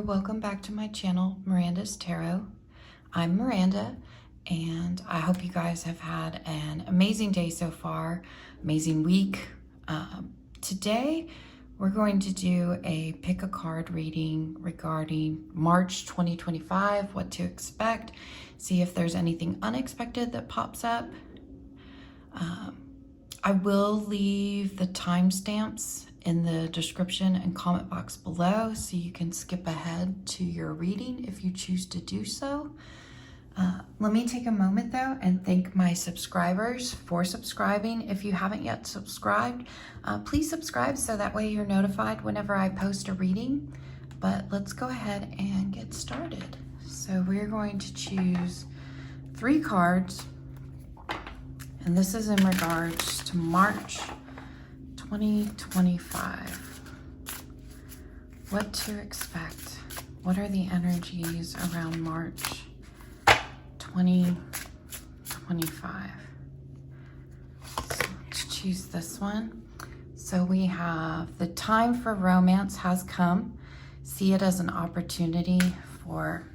welcome back to my channel, Miranda's Tarot. I'm Miranda, and I hope you guys have had an amazing day so far, amazing week. Today, we're going to do a pick a card reading regarding March 2025, what to expect, see if there's anything unexpected that pops up. I will leave the timestamps in the description and comment box below so you can skip ahead to your reading if you choose to do so. Let me take a moment though and thank my subscribers for subscribing. If you haven't yet subscribed, please subscribe so that way you're notified whenever I post a reading. But let's go ahead and get started. So we're going to choose 3 cards, and this is in regards to March 2025. What to expect? What are the energies around March 2025? So let's choose this one. So we have the time for romance has come. See it as an opportunity for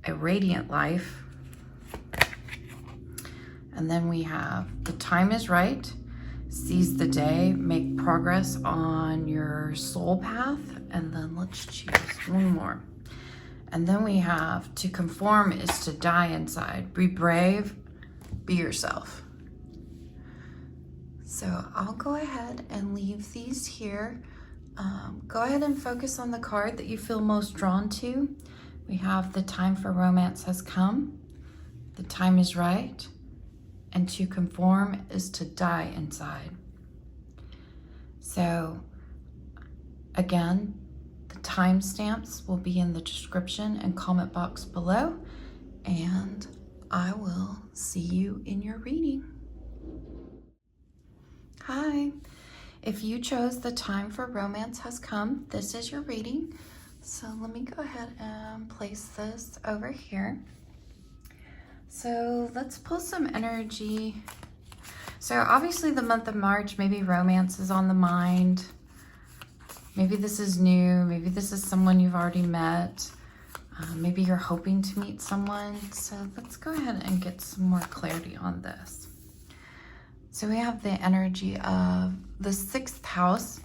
a radiant life. And then we have the time is right. Seize the day, make progress on your soul path. And then let's choose one more. And then we have to conform is to die inside. Be brave, be yourself. So I'll go ahead and leave these here. Go ahead and focus on the card that you feel most drawn to. We have the time for romance has come. The time is right. And to conform is to die inside. So again, the timestamps will be in the description and comment box below, and I will see you in your reading. Hi, if you chose the time for romance has come, this is your reading. So let me go ahead and place this over here. So let's pull some energy. So obviously the month of March, maybe romance is on the mind. Maybe this is new. Maybe this is someone you've already met. Maybe you're hoping to meet someone. So let's go ahead and get some more clarity on this. So we have the energy of the 6th house.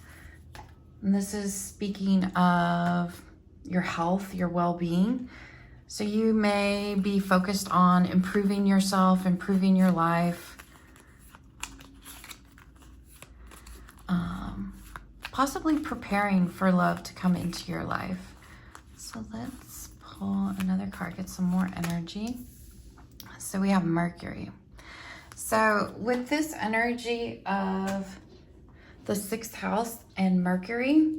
And this is speaking of your health, your well-being. So you may be focused on improving yourself, improving your life, possibly preparing for love to come into your life. So let's pull another card, get some more energy. So we have Mercury. So with this energy of the 6th house and Mercury,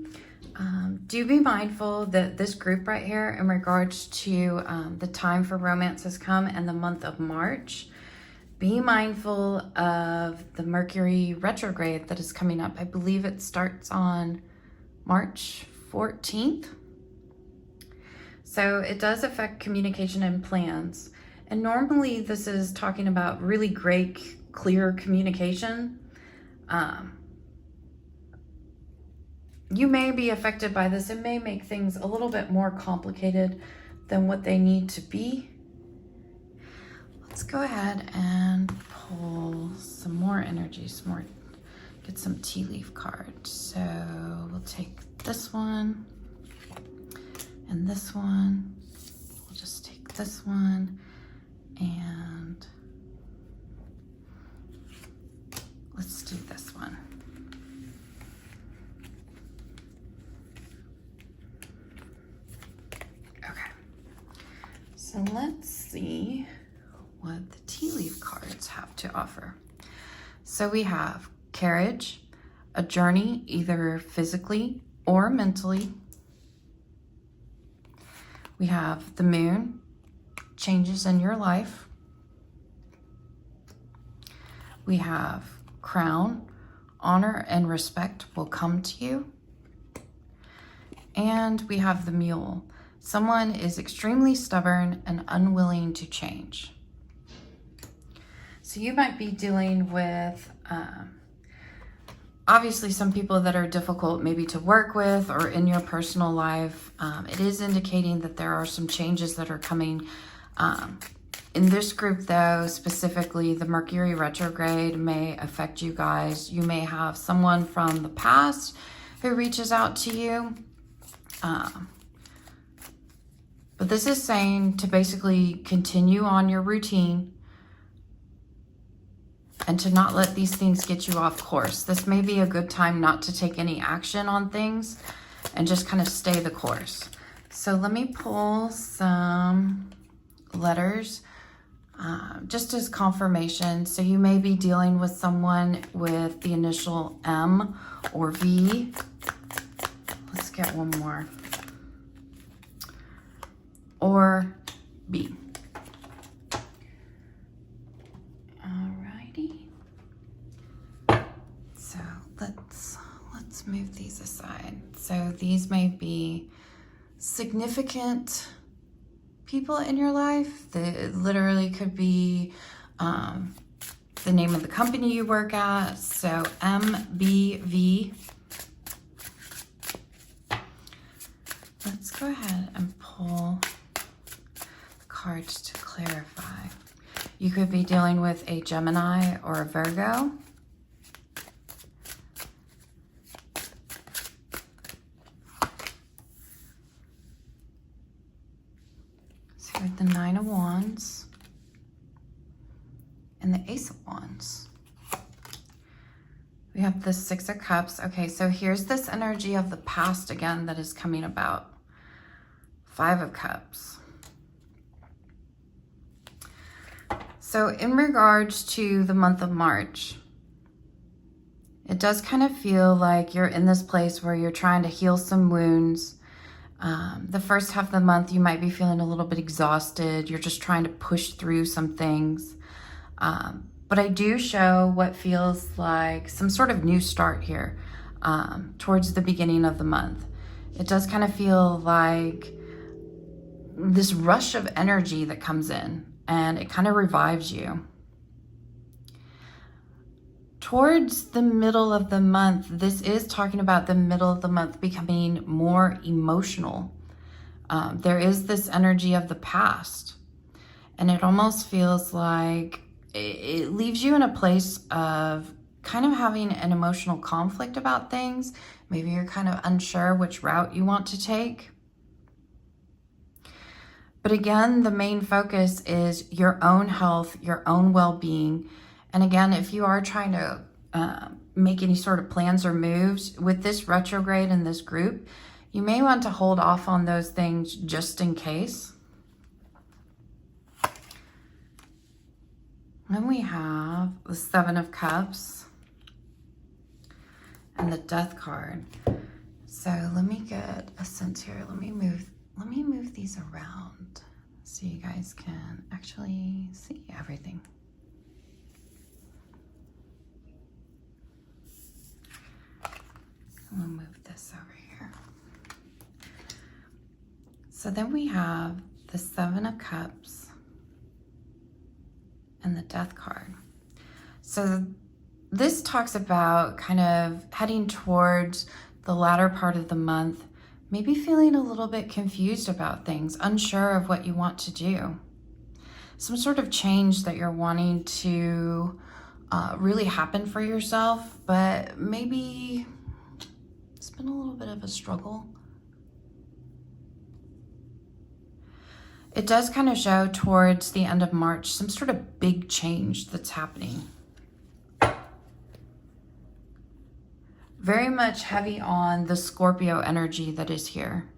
do be mindful that this group right here in regards to the time for romance has come and the month of March, be mindful of the Mercury retrograde that is coming up. I believe it starts on March 14th. So it does affect communication and plans. And normally this is talking about really great, clear communication. You may be affected by this. It may make things a little bit more complicated than what they need to be. Let's go ahead and pull some more energy, get some tea leaf cards. So we'll take this one and this one. We'll just take this one and let's do this one. So let's see what the tea leaf cards have to offer. So we have carriage, a journey either physically or mentally. We have the moon, changes in your life. We have crown, honor and respect will come to you. And we have the mule. Someone is extremely stubborn and unwilling to change. So you might be dealing with obviously some people that are difficult maybe to work with or in your personal life. It is indicating that there are some changes that are coming. In this group though, specifically the Mercury retrograde may affect you guys. You may have someone from the past who reaches out to you. But this is saying to basically continue on your routine and to not let these things get you off course. This may be a good time not to take any action on things and just kind of stay the course. So let me pull some letters just as confirmation. So you may be dealing with someone with the initial M or V. Let's get one more. Or B. Alrighty. So let's move these aside. So these may be significant people in your life. That literally could be the name of the company you work at. So MBV. Let's go ahead and pull cards to clarify. You could be dealing with a Gemini or a Virgo. So we have the Nine of Wands and the Ace of Wands. We have the Six of Cups. Okay, so here's this energy of the past again that is coming about. Five of Cups. So in regards to the month of March, it does kind of feel like you're in this place where you're trying to heal some wounds. The first half of the month, you might be feeling a little bit exhausted. You're just trying to push through some things. But I do show what feels like some sort of new start here towards the beginning of the month. It does kind of feel like this rush of energy that comes in, and it kind of revives you. Towards the middle of the month, this is talking about the middle of the month becoming more emotional. There is this energy of the past, and it almost feels like it leaves you in a place of kind of having an emotional conflict about things. Maybe you're kind of unsure which route you want to take. But again, the main focus is your own health, your own well-being. And again, if you are trying to make any sort of plans or moves with this retrograde in this group, you may want to hold off on those things just in case. Then we have the Seven of Cups and the Death card. So let me get a sense here. Let me move these around so you guys can actually see everything. We'll move this over here. So then we have the Seven of Cups and the Death card. So this talks about kind of heading towards the latter part of the month, maybe feeling a little bit confused about things, unsure of what you want to do. Some sort of change that you're wanting to really happen for yourself, but maybe it's been a little bit of a struggle. It does kind of show towards the end of March some sort of big change that's happening. Very much heavy on the Scorpio energy that is here.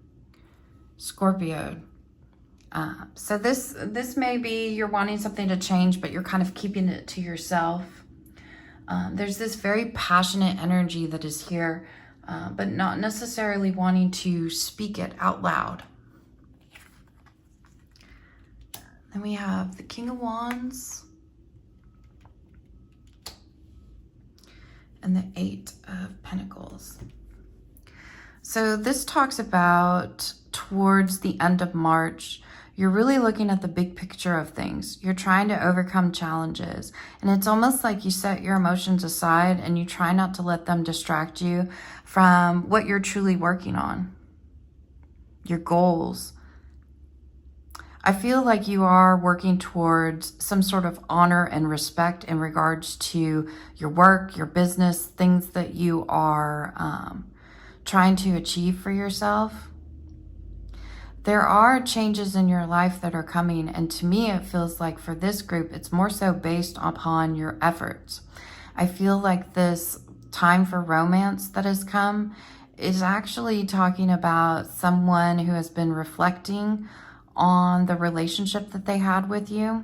Scorpio. So this may be you're wanting something to change, but you're kind of keeping it to yourself. There's this very passionate energy that is here, but not necessarily wanting to speak it out loud. Then we have the King of Wands and the Eight of Pentacles. So this talks about towards the end of March, You're really looking at the big picture of things. You're trying to overcome challenges. And it's almost like you set your emotions aside and you try not to let them distract you from what you're truly working on, your goals. I feel like you are working towards some sort of honor and respect in regards to your work, your business, things that you are trying to achieve for yourself. There are changes in your life that are coming, and to me it feels like for this group it's more so based upon your efforts. I feel like this time for romance that has come is actually talking about someone who has been reflecting on the relationship that they had with you,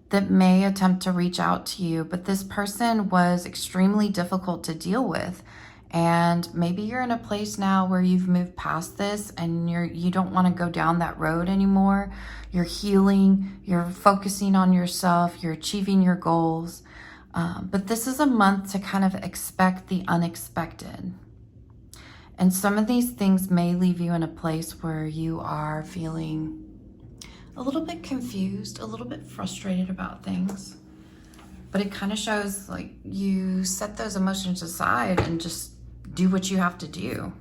that may attempt to reach out to you, but this person was extremely difficult to deal with. And maybe you're in a place now where you've moved past this and you don't want to go down that road anymore. You're healing, you're focusing on yourself, you're achieving your goals. But this is a month to kind of expect the unexpected. And some of these things may leave you in a place where you are feeling a little bit confused, a little bit frustrated about things. But it kind of shows like you set those emotions aside and just do what you have to do.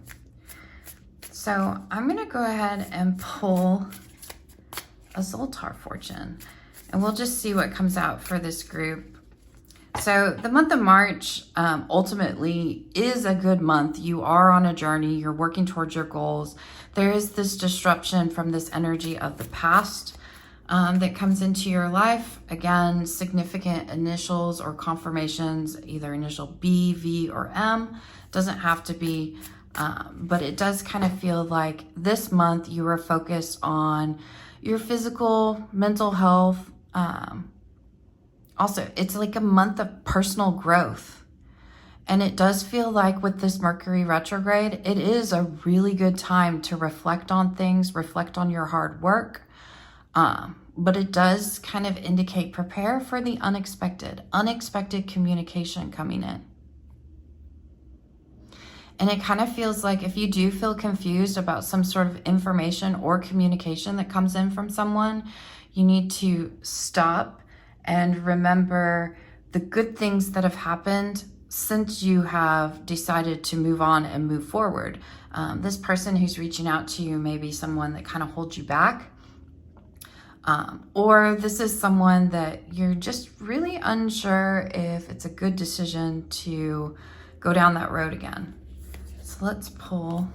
So I'm going to go ahead and pull a Zoltar fortune and we'll just see what comes out for this group. So the month of March ultimately is a good month. You are on a journey. You're working towards your goals. There is this disruption from this energy of the past that comes into your life. Again, significant initials or confirmations, either initial B, V, or M. Doesn't have to be, but it does kind of feel like this month you are focused on your physical, mental health. Also, it's like a month of personal growth. And it does feel like with this Mercury retrograde, it is a really good time to reflect on things, reflect on your hard work. But it does kind of indicate prepare for the unexpected communication coming in. And it kind of feels like if you do feel confused about some sort of information or communication that comes in from someone, you need to stop and remember the good things that have happened since you have decided to move on and move forward. This person who's reaching out to you may be someone that kind of holds you back. Or this is someone that you're just really unsure if it's a good decision to go down that road again. So let's pull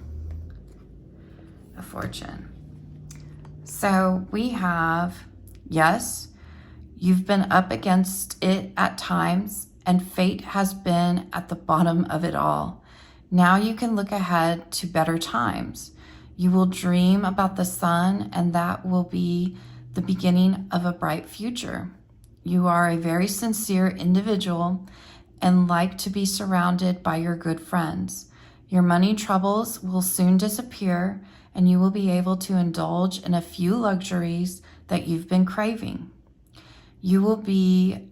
a fortune. So we have, yes, you've been up against it at times and fate has been at the bottom of it all. Now you can look ahead to better times. You will dream about the sun and that will be the beginning of a bright future. You are a very sincere individual and like to be surrounded by your good friends. Your money troubles will soon disappear and you will be able to indulge in a few luxuries that you've been craving. You will be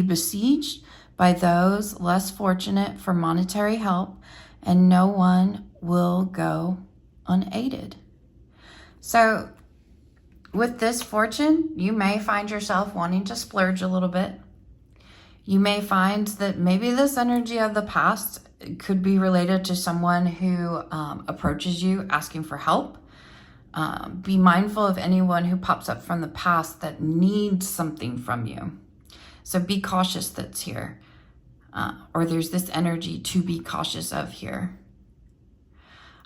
besieged by those less fortunate for monetary help, and no one will go unaided. So with this fortune, you may find yourself wanting to splurge a little bit. You may find that maybe this energy of the past could be related to someone who approaches you asking for help. Be mindful of anyone who pops up from the past that needs something from you. So be cautious that's here. Or there's this energy to be cautious of here.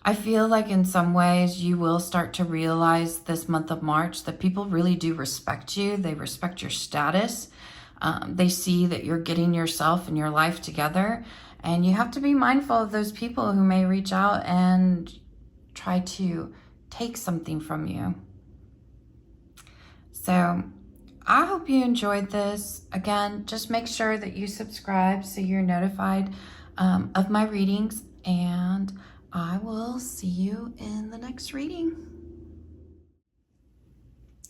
I feel like in some ways you will start to realize this month of March that people really do respect you. They respect your status. They see that you're getting yourself and your life together. And you have to be mindful of those people who may reach out and try to take something from you. So I hope you enjoyed this. Again, just make sure that you subscribe so you're notified of my readings, and I will see you in the next reading.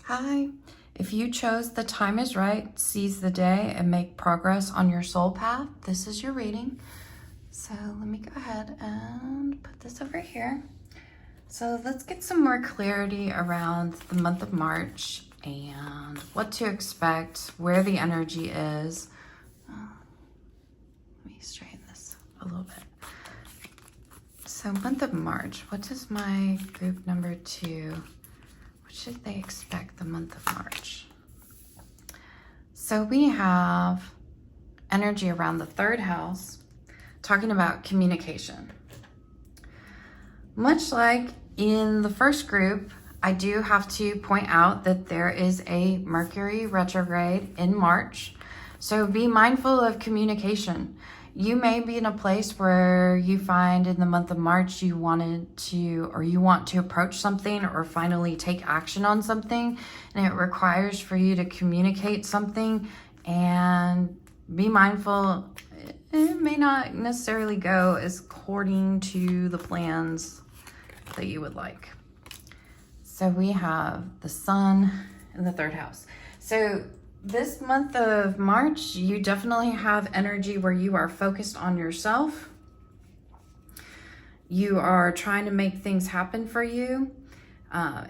Hi. If you chose the time is right, seize the day, and make progress on your soul path, this is your reading. So let me go ahead and put this over here. So let's get some more clarity around the month of March and what to expect, where the energy is. Let me straighten this a little bit. So month of March, what does my group number 2, what should they expect the month of March? So we have energy around the 3rd house, talking about communication. Much like in the first group, I do have to point out that there is a Mercury retrograde in March. So be mindful of communication. You may be in a place where you find in the month of March you want to approach something or finally take action on something, and it requires for you to communicate something, and be mindful it may not necessarily go as according to the plans that you would like. So we have the Sun in the 3rd house. So this month of March, you definitely have energy where you are focused on yourself. You are trying to make things happen for you.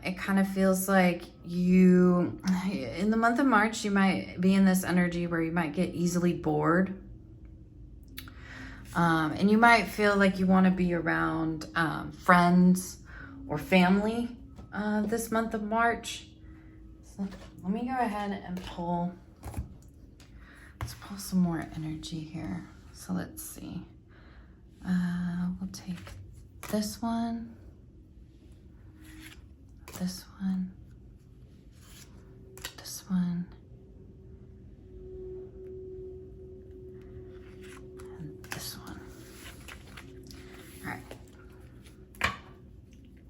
It kind of feels like you, in the month of March, you might be in this energy where you might get easily bored. And you might feel like you want to be around friends or family this month of March. So let me go ahead and let's pull some more energy here. So let's see. We'll take this one, this one, this one, and this one. All right.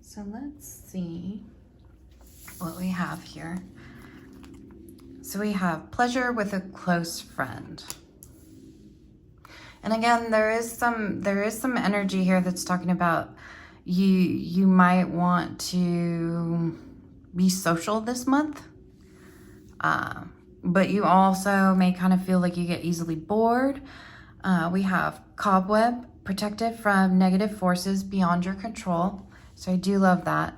So let's see what we have here. So we have pleasure with a close friend. And again, there is some energy here that's talking about you might want to be social this month. But you also may kind of feel like you get easily bored. We have cobweb, protected from negative forces beyond your control. So I do love that.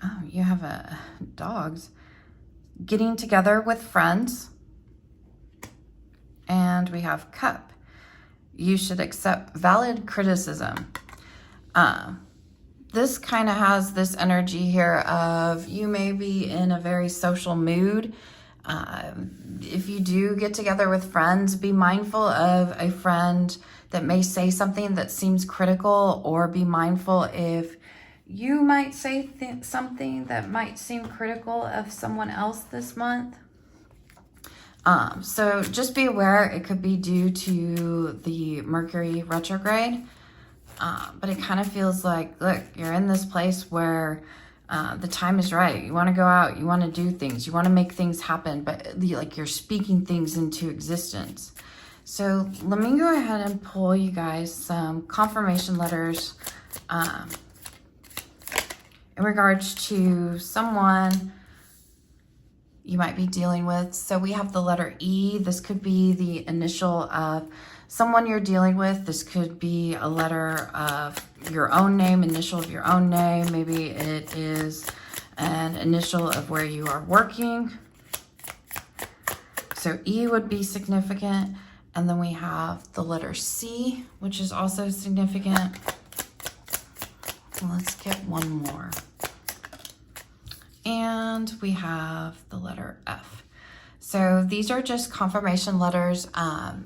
Oh, you have dogs. Getting together with friends. And we have cup. You should accept valid criticism. This kind of has this energy here of you may be in a very social mood. If you do get together with friends, be mindful of a friend that may say something that seems critical, or be mindful if you might say something that might seem critical of someone else this month. So just be aware it could be due to the Mercury retrograde. But it kind of feels like, look, you're in this place where the time is right. You want to go out, you want to do things, you want to make things happen, but like you're speaking things into existence. So let me go ahead and pull you guys some confirmation letters in regards to someone you might be dealing with. So we have the letter E. This could be the initial of someone you're dealing with. This could be a letter of your own name, initial of your own name. Maybe it is an initial of where you are working. So E would be significant. And then we have the letter C, which is also significant. Let's get one more. And we have the letter F. So these are just confirmation letters.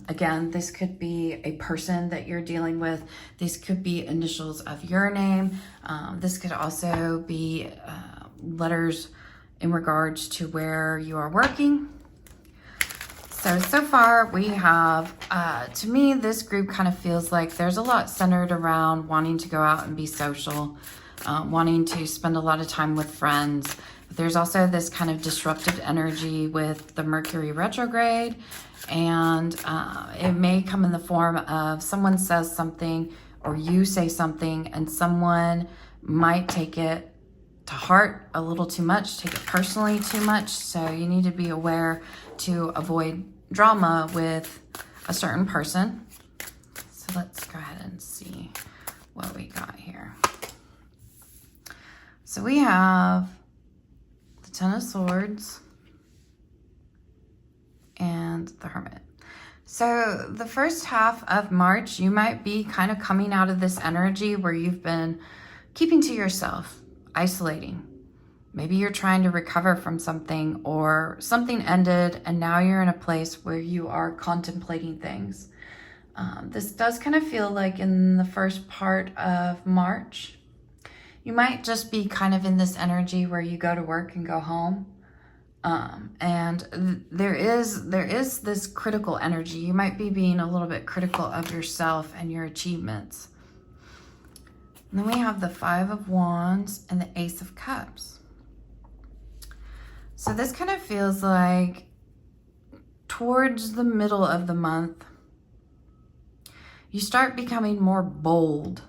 Again, this could be a person that you're dealing with. These could be initials of your name. This could also be letters in regards to where you are working. So far we have, to me, this group kind of feels like there's a lot centered around wanting to go out and be social, wanting to spend a lot of time with friends. But there's also this kind of disruptive energy with the Mercury retrograde, and it may come in the form of someone says something or you say something and someone might take it to heart a little too much, take it personally too much. So you need to be aware to avoid drama with a certain person. So let's go ahead and see what we got here. So we have the Ten of Swords and the Hermit. So the first half of March, you might be kind of coming out of this energy where you've been keeping to yourself, isolating. Maybe you're trying to recover from something, or something ended and now you're in a place where you are contemplating things. This does kind of feel like in the first part of March, you might just be kind of in this energy where you go to work and go home. And there is this critical energy. You might be being a little bit critical of yourself and your achievements. And then we have the Five of Wands and the Ace of Cups. So this kind of feels like towards the middle of the month, you start becoming more bold.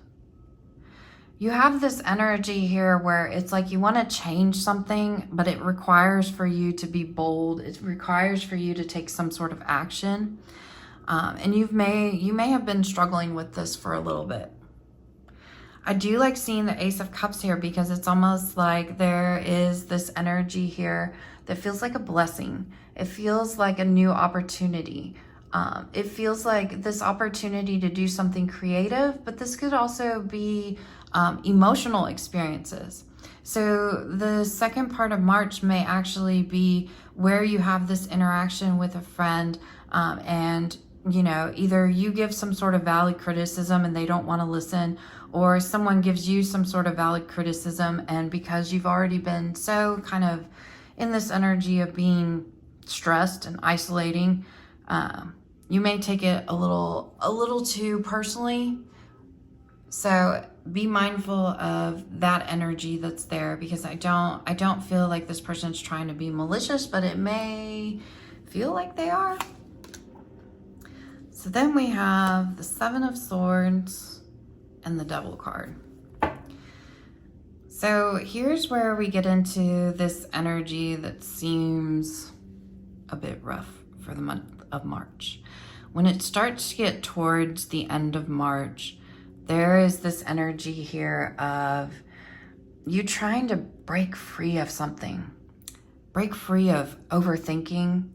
You have this energy here where it's like you want to change something, but it requires for you to be bold. It requires for you to take some sort of action. And you may have been struggling with this for a little bit. I do like seeing the Ace of Cups here because it's almost like there is this energy here that feels like a blessing. It feels like a new opportunity. It feels like this opportunity to do something creative, but this could also be emotional experiences. So the second part of March may actually be where you have this interaction with a friend, and you know, either you give some sort of valid criticism and they don't want to listen, or someone gives you some sort of valid criticism, and because you've already been so kind of in this energy of being stressed and isolating, you may take it a little too personally. So be mindful of that energy that's there, because I don't feel like this person's trying to be malicious, but it may feel like they are. So then we have the Seven of Swords and the Devil card. So here's where we get into this energy that seems a bit rough for the month of March. When it starts to get towards the end of March, there is this energy here of you trying to break free of something, break free of overthinking.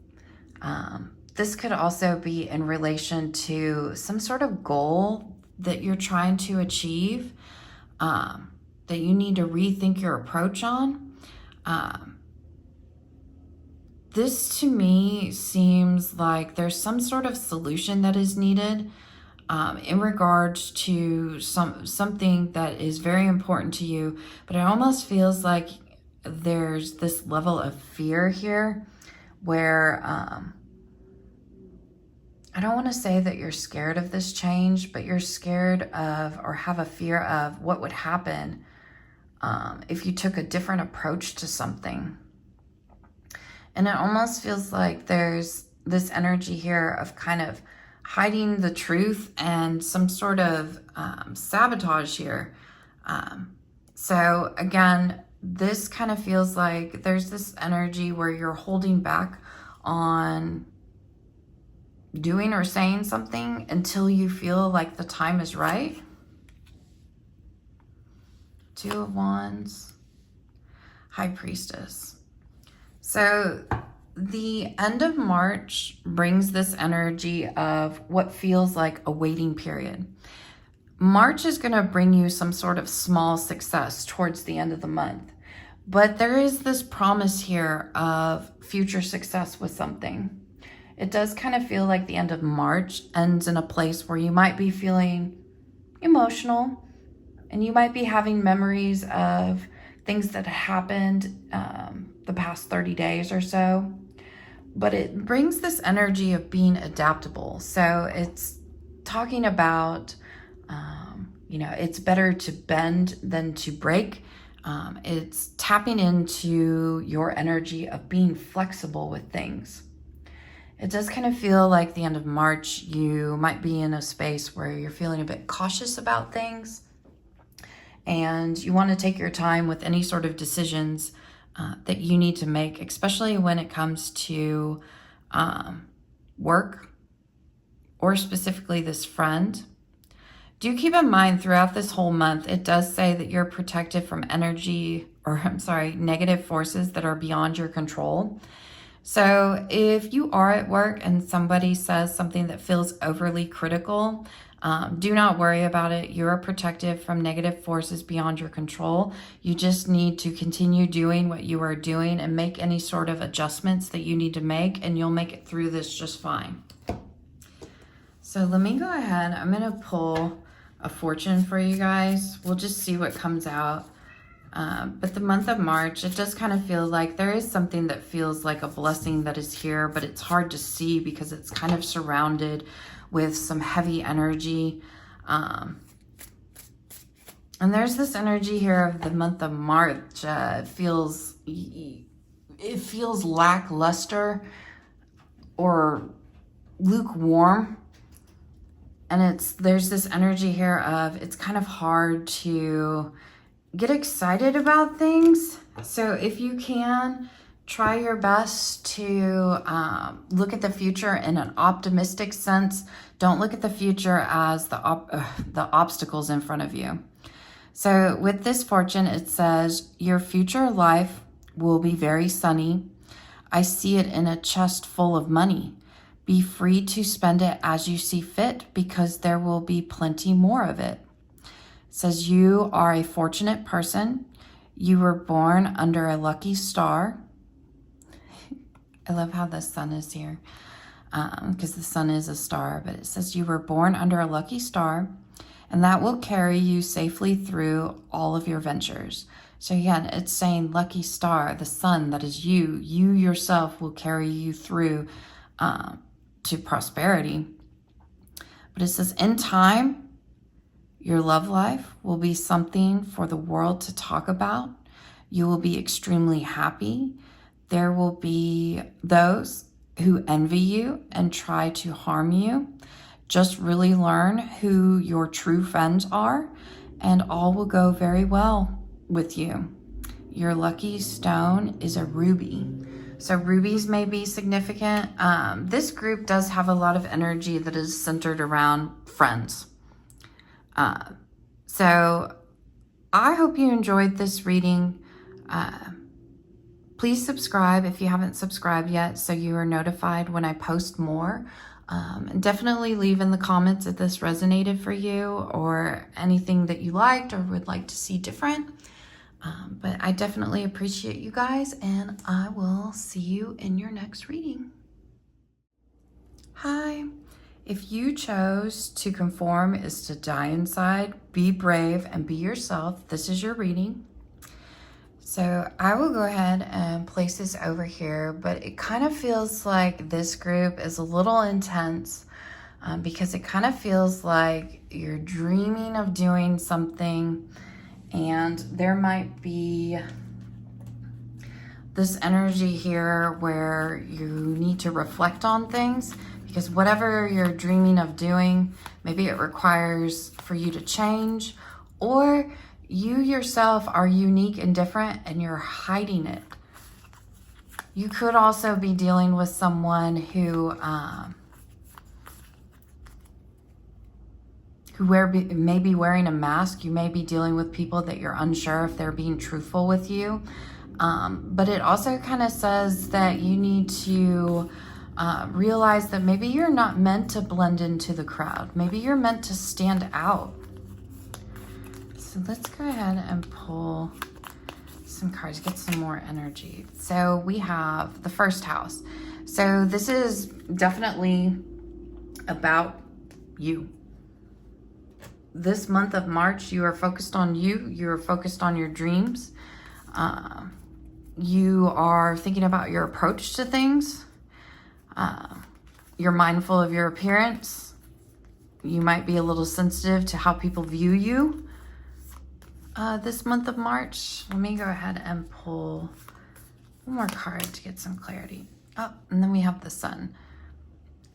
This could also be in relation to some sort of goal that you're trying to achieve, that you need to rethink your approach on. This to me seems like there's some sort of solution that is needed in regards to something that is very important to you, but it almost feels like there's this level of fear here where I don't want to say that you're scared of this change, but you're scared of, or have a fear of, what would happen if you took a different approach to something. And it almost feels like there's this energy here of kind of hiding the truth and some sort of sabotage here. So again, this kind of feels like there's this energy where you're holding back on doing or saying something until you feel like the time is right. Two of Wands, High Priestess. So the end of March brings this energy of what feels like a waiting period. March is going to bring you some sort of small success towards the end of the month, but there is this promise here of future success with something. It does kind of feel like the end of March ends in a place where you might be feeling emotional, and you might be having memories of things that happened the past 30 days or so. But it brings this energy of being adaptable. So it's talking about, it's better to bend than to break. It's tapping into your energy of being flexible with things. It does kind of feel like the end of March, you might be in a space where you're feeling a bit cautious about things, and you want to take your time with any sort of decisions that you need to make, especially when it comes to work, or specifically this friend. do keep in mind throughout this whole month, it does say that you're protected from energy, or I'm sorry, negative forces that are beyond your control. So if you are at work and somebody says something that feels overly critical, do not worry about it. You are protected from negative forces beyond your control. You just need to continue doing what you are doing and make any sort of adjustments that you need to make, and you'll make it through this just fine. So let me go ahead. I'm going to pull a fortune for you guys. We'll just see what comes out. But the month of March, it does kind of feel like there is something that feels like a blessing that is here, but it's hard to see because it's kind of surrounded with some heavy energy. And there's this energy here of the month of March. It feels lackluster or lukewarm. And there's this energy here of it's kind of hard to get excited about things. So if you can, try your best to look at the future in an optimistic sense. Don't look at the future as the obstacles in front of you. So with this fortune, it says, your future life will be very sunny. I see it in a chest full of money. Be free to spend it as you see fit, because there will be plenty more of it. It says you are a fortunate person. You were born under a lucky star. I love how the sun is here, because the sun is a star, but it says you were born under a lucky star, and that will carry you safely through all of your ventures. So again, it's saying lucky star, the sun, that is you. You yourself will carry you through to prosperity. But it says in time, your love life will be something for the world to talk about. You will be extremely happy. There will be those who envy you and try to harm you. Just really learn who your true friends are, and all will go very well with you. Your lucky stone is a ruby. So rubies may be significant. This group does have a lot of energy that is centered around friends. So I hope you enjoyed this reading. Please subscribe if you haven't subscribed yet, so you are notified when I post more. And definitely leave in the comments if this resonated for you, or anything that you liked or would like to see different. But I definitely appreciate you guys, and I will see you in your next reading. Hi. If you chose to conform is to die inside, be brave and be yourself, this is your reading. So I will go ahead and place this over here, but it kind of feels like this group is a little intense because it kind of feels like you're dreaming of doing something, and there might be this energy here where you need to reflect on things, because whatever you're dreaming of doing, maybe it requires for you to change, or you yourself are unique and different and you're hiding it. You could also be dealing with someone who may be wearing a mask. You may be dealing with people that you're unsure if they're being truthful with you. But it also kind of says that you need to realize that maybe you're not meant to blend into the crowd. Maybe you're meant to stand out. So let's go ahead and pull some cards, get some more energy. So we have the first house. So this is definitely about you. This month of March, you are focused on you. You're focused on your dreams. You are thinking about your approach to things. You're mindful of your appearance. You might be a little sensitive to how people view you. This month of March, let me go ahead and pull one more card to get some clarity. Oh, and then we have the sun.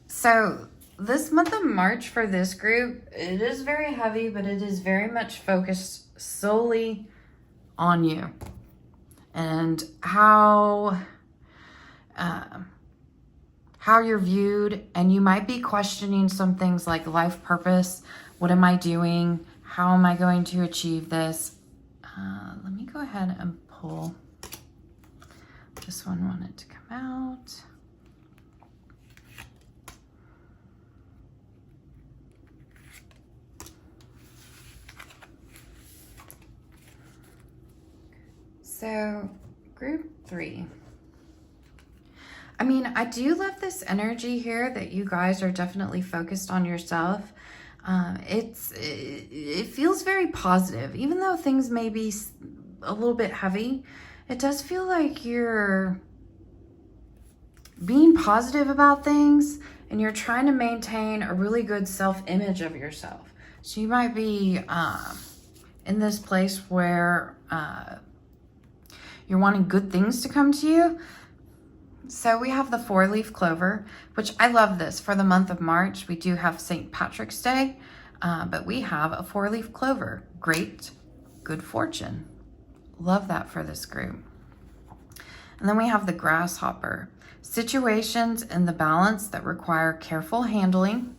So this month of March for this group, it is very heavy, but it is very much focused solely on you and how you're viewed. And you might be questioning some things like life purpose, What am I doing? How am I going to achieve this? Let me go ahead and pull. This one wanted to come out. So, group 3. I mean, I do love this energy here that you guys are definitely focused on yourself. It feels very positive, even though things may be a little bit heavy. It does feel like you're being positive about things and you're trying to maintain a really good self-image of yourself. So you might be in this place where you're wanting good things to come to you. So we have the 4-leaf clover, which I love this. For the month of March, we do have St. Patrick's Day, but we have a 4-leaf clover. Great, good fortune. Love that for this group. And then we have the grasshopper. Situations in the balance that require careful handling.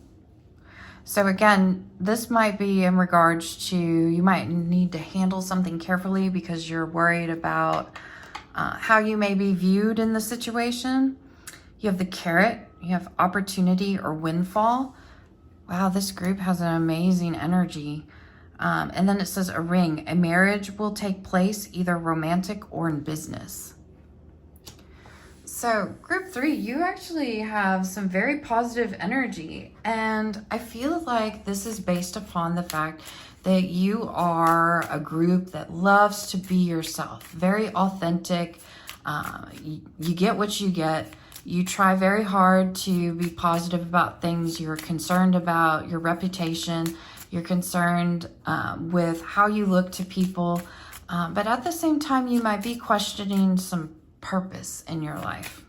So again, this might be in regards to, you might need to handle something carefully because you're worried about how you may be viewed in the situation. You have the carrot, you have opportunity or windfall. Wow, this group has an amazing energy. And then it says a ring. A marriage will take place either romantic or in business. So group 3, you actually have some very positive energy. And I feel like this is based upon the fact that you are a group that loves to be yourself, very authentic. You get what you get. You try very hard to be positive about things. You're concerned about your reputation. You're concerned with how you look to people. But at the same time, you might be questioning some purpose in your life.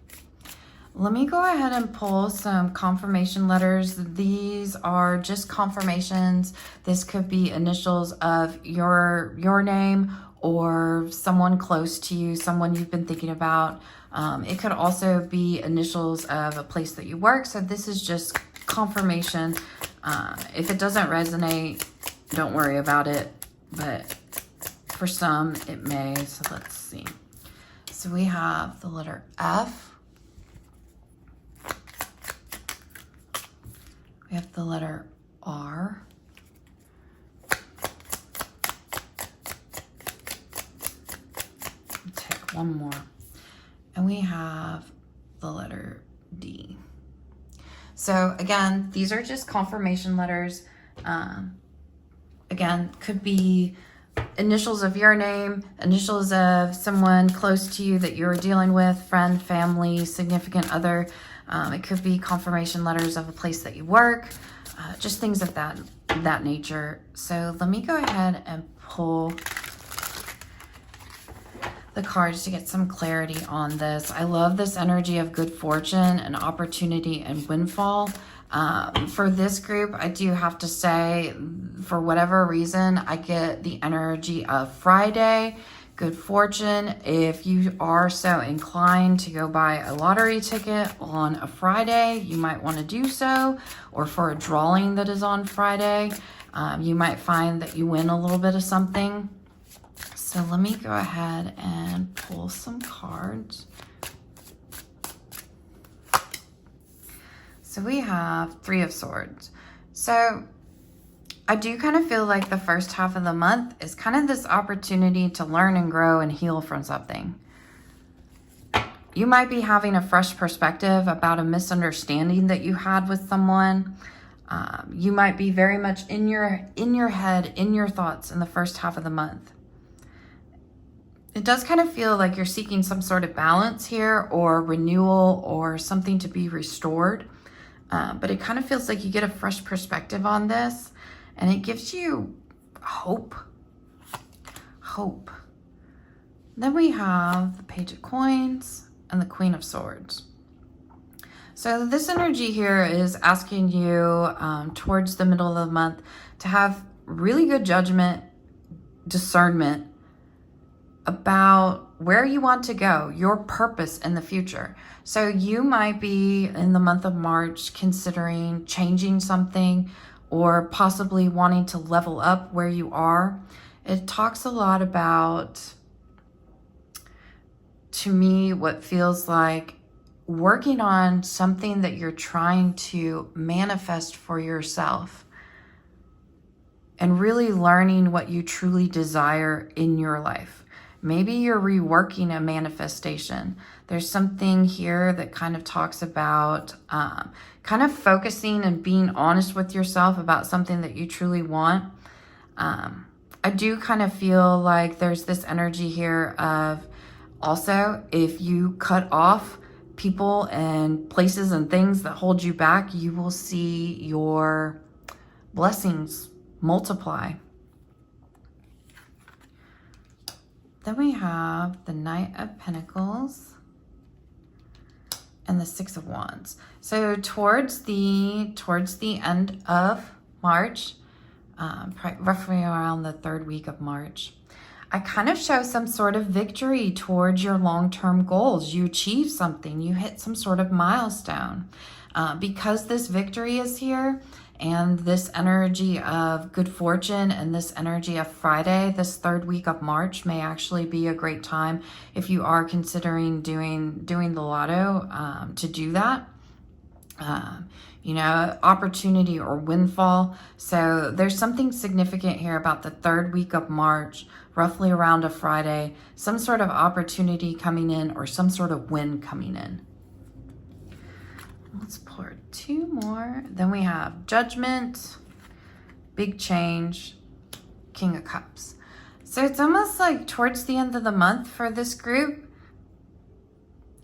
Let me go ahead and pull some confirmation letters. These are just confirmations. This could be initials of your name or someone close to you, someone you've been thinking about. It could also be initials of a place that you work. So this is just confirmation. If it doesn't resonate, don't worry about it. But for some, it may. So let's see. So we have the letter F. We have the letter R. Take one more. And we have the letter D. So again, these are just confirmation letters. Again, could be initials of your name, initials of someone close to you that you're dealing with, friend, family, significant other. It could be confirmation letters of a place that you work, just things of that nature. So let me go ahead and pull the cards to get some clarity on this. I love this energy of good fortune and opportunity and windfall. For this group, I do have to say, for whatever reason, I get the energy of Friday, good fortune. If you are so inclined to go buy a lottery ticket on a Friday, you might want to do so. Or for a drawing that is on Friday, you might find that you win a little bit of something. So let me go ahead and pull some cards. So we have 3 of Swords. So I do kind of feel like the first half of the month is kind of this opportunity to learn and grow and heal from something. You might be having a fresh perspective about a misunderstanding that you had with someone. You might be very much in your head, in your thoughts in the first half of the month. It does kind of feel like you're seeking some sort of balance here or renewal or something to be restored. But it kind of feels like you get a fresh perspective on this and it gives you hope. Hope. Then we have the Page of Coins and the Queen of Swords. So this energy here is asking you towards the middle of the month to have really good judgment, discernment about where you want to go, your purpose in the future. So you might be in the month of March considering changing something or possibly wanting to level up where you are. It talks a lot about, to me, what feels like working on something that you're trying to manifest for yourself and really learning what you truly desire in your life. Maybe you're reworking a manifestation. There's something here that kind of talks about kind of focusing and being honest with yourself about something that you truly want. I do kind of feel like there's this energy here of also, if you cut off people and places and things that hold you back, you will see your blessings multiply. Then we have the Knight of Pentacles and the Six of Wands. So towards the end of March, roughly around the 3rd week of March, I kind of show some sort of victory towards your long-term goals. You achieve something, you hit some sort of milestone. Because this victory is here, and this energy of good fortune and this energy of Friday, this 3rd week of March may actually be a great time if you are considering doing the lotto to do that. You know, opportunity or windfall. So there's something significant here about the 3rd week of March, roughly around a Friday, some sort of opportunity coming in or some sort of win coming in. Let's pour 2 more. Then we have Judgment, Big Change, King of Cups. So it's almost like towards the end of the month for this group,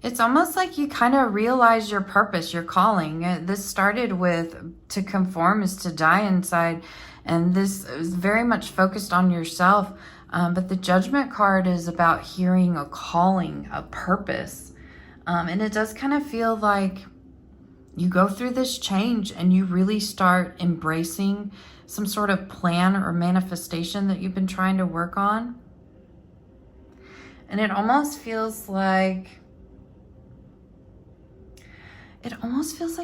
it's almost like you kind of realize your purpose, your calling. This started with to conform is to die inside. And this is very much focused on yourself. But the Judgment card is about hearing a calling, a purpose. And it does kind of feel like you go through this change and you really start embracing some sort of plan or manifestation that you've been trying to work on. And it almost feels like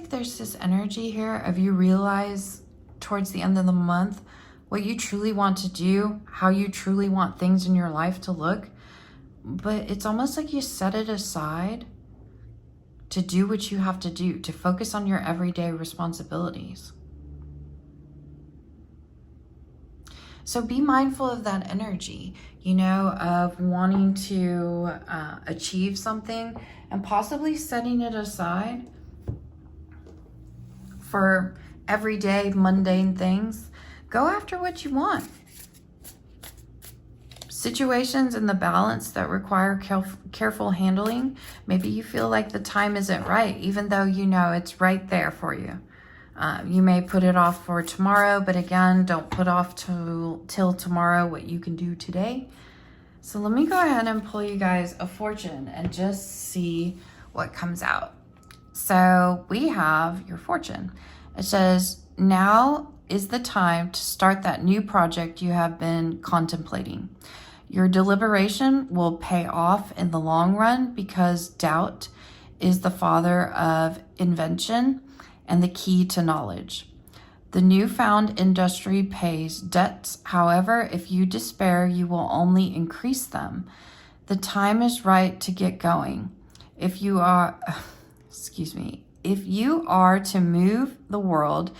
there's this energy here of you realize towards the end of the month what you truly want to do, how you truly want things in your life to look. But it's almost like you set it aside to do what you have to do, to focus on your everyday responsibilities. So be mindful of that energy, you know, of wanting to achieve something and possibly setting it aside for everyday mundane things. Go after what you want. Situations in the balance that require careful handling, maybe you feel like the time isn't right, even though you know it's right there for you. You may put it off for tomorrow, but again, don't put off till tomorrow what you can do today. So let me go ahead and pull you guys a fortune and just see what comes out. So we have your fortune. It says, now is the time to start that new project you have been contemplating. Your deliberation will pay off in the long run because doubt is the father of invention and the key to knowledge. The newfound industry pays debts. However, if you despair, you will only increase them. The time is right to get going. If you are to move the world,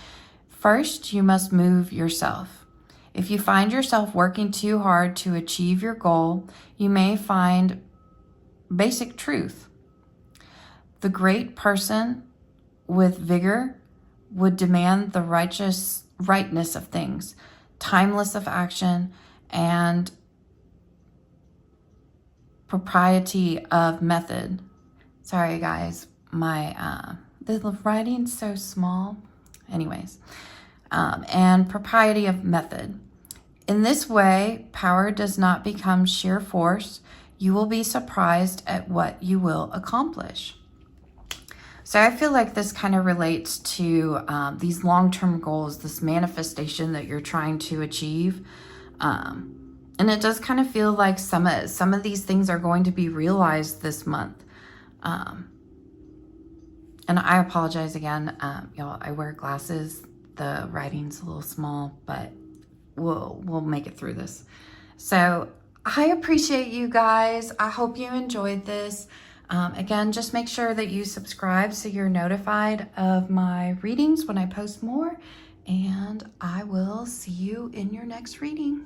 first you must move yourself. If you find yourself working too hard to achieve your goal, you may find basic truth. The great person with vigor would demand the rightness of things, timeless of action, and propriety of method. Sorry guys, the writing's so small. Anyways, and propriety of method. In this way, power does not become sheer force. You will be surprised at what you will accomplish. So I feel like this kind of relates to these long-term goals, this manifestation that you're trying to achieve. And it does kind of feel like some of these things are going to be realized this month. And I apologize again, y'all, I wear glasses The writing's a little small, but we'll make it through this. So I appreciate you guys. I hope you enjoyed this. Again, just make sure that you subscribe so you're notified of my readings when I post more. And I will see you in your next reading.